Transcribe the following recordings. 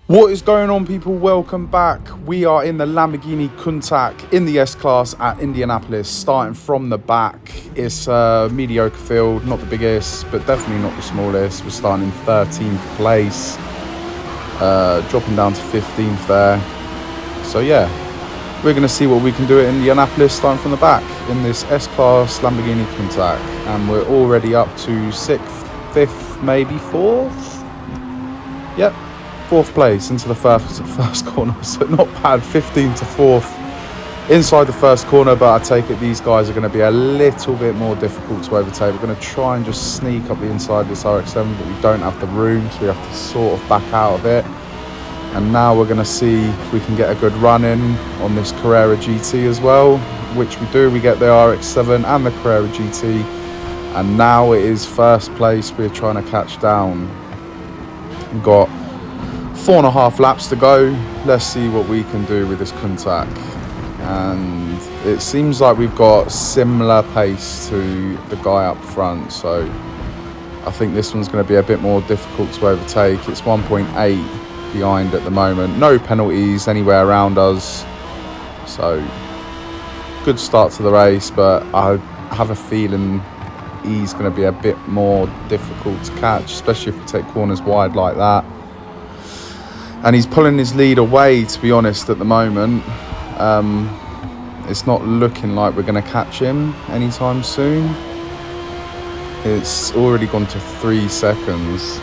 What is going on, people? Welcome back. We are in the Lamborghini Countach in the S-Class at Indianapolis, starting from the back. It's a mediocre field, not the biggest, but definitely not the smallest. We're starting in 13th place, dropping down to 15th there. So yeah, we're going to see what we can do at Indianapolis, starting from the back in this S-Class Lamborghini Countach. And we're already up to 6th, 5th, maybe 4th? Yep. 4th place into the first corner, so not bad. 15 to 4th inside the first corner, but I take it these guys are going to be a little bit more difficult to overtake. We're going to try and just sneak up the inside of this RX-7, but we don't have the room, so we have to sort of back out of it. And now we're going to see if we can get a good run in on this Carrera GT as well, which we do. We get the RX-7 and the Carrera GT, and now it is first place we're trying to catch down. We've got 4.5 laps to go. Let's see what we can do with this Countach. And it seems like we've got similar pace to the guy up front, so I think this one's going to be a bit more difficult to overtake. It's 1.8 behind at the moment. No penalties anywhere around us, so good start to the race, but I have a feeling he's going to be a bit more difficult to catch, especially if we take corners wide like that. And he's pulling his lead away, to be honest, at the moment. It's not looking like we're going to catch him anytime soon. It's already gone to 3 seconds.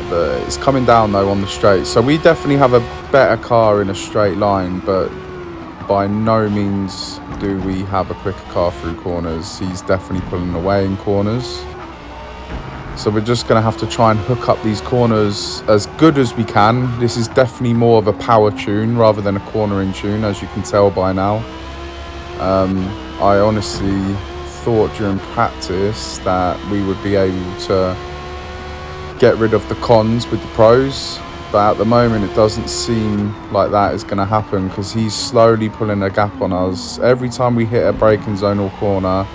But it's coming down, though, on the straight. So we definitely have a better car in a straight line, but by no means do we have a quicker car through corners. He's definitely pulling away in corners. So we're just going to have to try and hook up these corners as good as we can. This is definitely more of a power tune rather than a cornering tune, as you can tell by now. I honestly thought during practice that we would be able to get rid of the cons with the pros. But at the moment, it doesn't seem like that is going to happen, because he's slowly pulling a gap on us. Every time we hit a braking zone or corner,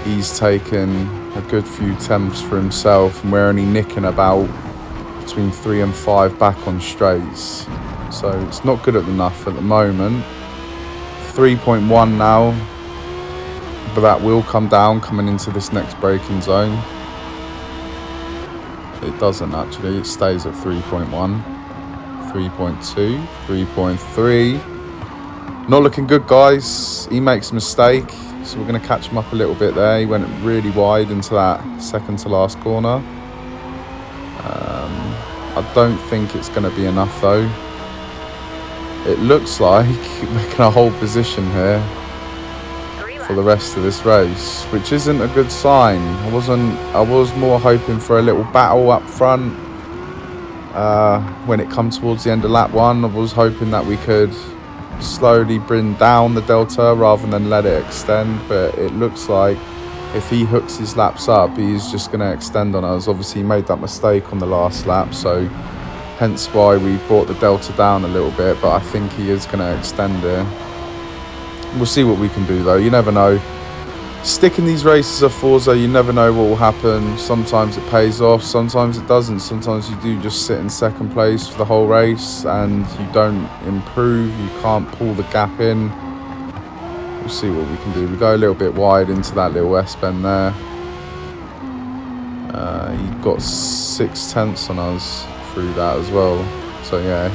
he's taken a good few tenths for himself, and we're only nicking about between 3 and 5 back on straights. So it's not good enough at the moment. 3.1 now, but that will come down coming into this next braking zone. It doesn't actually, it stays at 3.1, 3.2, 3.3. Not looking good, guys. He makes a mistake, so we're going to catch him up a little bit there. He went really wide into that second to last corner. I don't think it's going to be enough, though. It looks like we're going to hold position here for the rest of this race, which isn't a good sign. I was more hoping for a little battle up front. When it comes towards the end of lap 1, I was hoping that we could slowly bring down the delta rather than let it extend, but it looks like if he hooks his laps up, he's just going to extend on us. Obviously, he made that mistake on the last lap, so hence why we brought the delta down a little bit, but I think he is going to extend it. We'll see what we can do, though. You never know. Sticking these races of Forza, you never know what will happen. Sometimes it pays off, sometimes it doesn't. Sometimes you do just sit in second place for the whole race and you don't improve, you can't pull the gap in. We'll see what we can do. We go a little bit wide into that little S-bend there. He got 6 tenths on us through that as well. So yeah,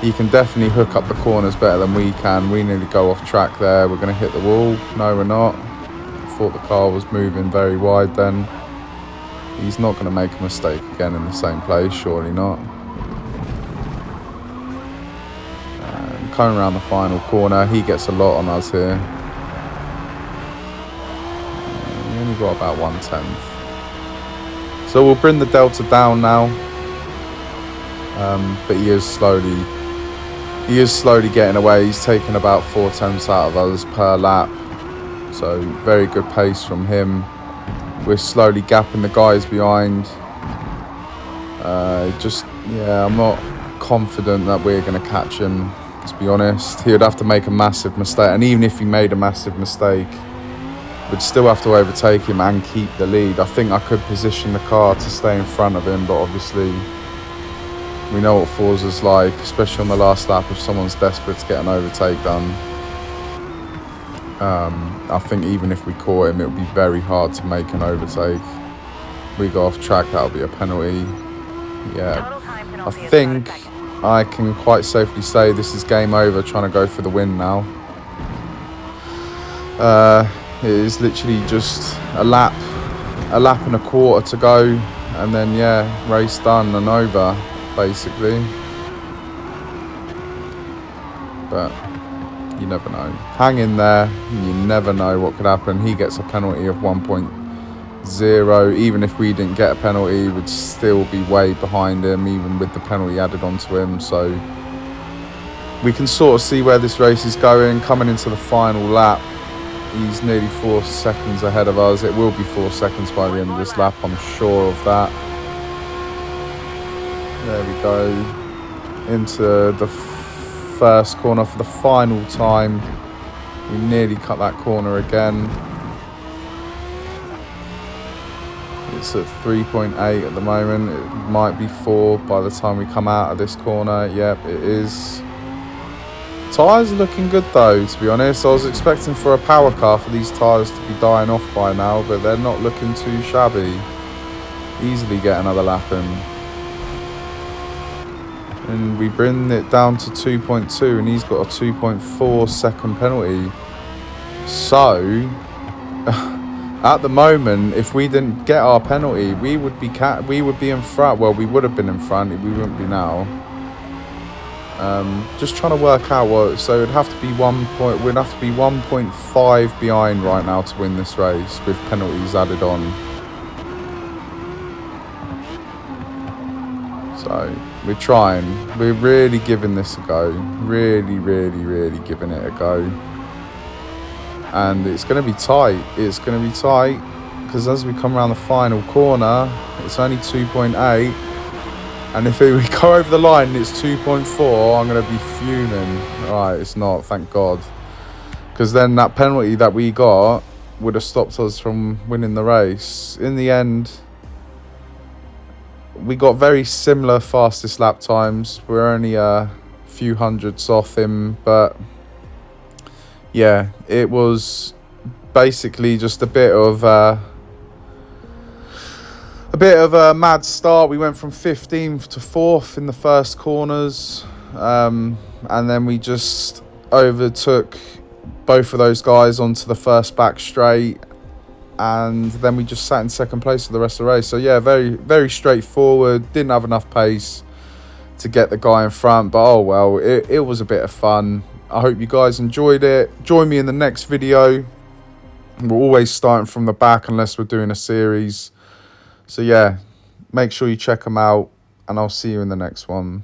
he can definitely hook up the corners better than we can. We nearly go off track there. We're going to hit the wall. No, we're not. I thought the car was moving very wide then. He's not going to make a mistake again in the same place, surely not. Coming around the final corner, he gets a lot on us here. We only got about 1/10. So we'll bring the delta down now. But he is slowly getting away. He's taken about 4 tenths out of us per lap. So very good pace from him. We're slowly gapping the guys behind. I'm not confident that we're going to catch him, to be honest. He would have to make a massive mistake. And even if he made a massive mistake, Would still have to overtake him and keep the lead. I think I could position the car to stay in front of him, but obviously we know what Forza's like, especially on the last lap if someone's desperate to get an overtake done. I think even if we caught him, it would be very hard to make an overtake. We go off track, that'll be a penalty. Yeah, I think I can quite safely say this is game over, trying to go for the win now. It is literally just a lap and a quarter to go, and then yeah, race done and over, basically. But you never know. Hang in there, you never know what could happen. He gets a penalty of 1.0. Even if we didn't get a penalty, we'd still be way behind him, even with the penalty added onto him. So we can sort of see where this race is going. Coming into the final lap, he's nearly 4 seconds ahead of us. It will be 4 seconds by the end of this lap, I'm sure of that. There we go. Into the first corner for the final time. We nearly cut that corner again. It's at 3.8 at the moment. It might be 4 by the time we come out of this corner. Yep, it is. Tyres are looking good though, to be honest. I was expecting for a power car for these tyres to be dying off by now, but they're not looking too shabby. Easily get another lap in. And we bring it down to 2.2, and he's got a 2.4 second penalty. So, at the moment, if we didn't get our penalty, we would be in front. Well, we would have been in front. We wouldn't be now. Just trying to work out what. So it'd have to be 1.5 behind right now to win this race with penalties added on. So we're trying. We're really giving this a go. Really, really, really giving it a go. And it's going to be tight. It's going to be tight because as we come around the final corner, it's only 2.8. And if we go over the line and it's 2.4, I'm going to be fuming. Alright, it's not, thank God. Because then that penalty that we got would have stopped us from winning the race. In the end, we got very similar fastest lap times. We're only a few hundredths off him, but yeah, it was basically just a bit of a mad start. We went from 15th to 4th in the first corners, and then we just overtook both of those guys onto the first back straight, and then we just sat in second place for the rest of the race. So yeah, very, very straightforward. Didn't have enough pace to get the guy in front, but oh well, it was a bit of fun. I hope you guys enjoyed it. Join me in the next video. We're always starting from the back unless we're doing a series. So yeah, make sure you check them out, and I'll see you in the next one.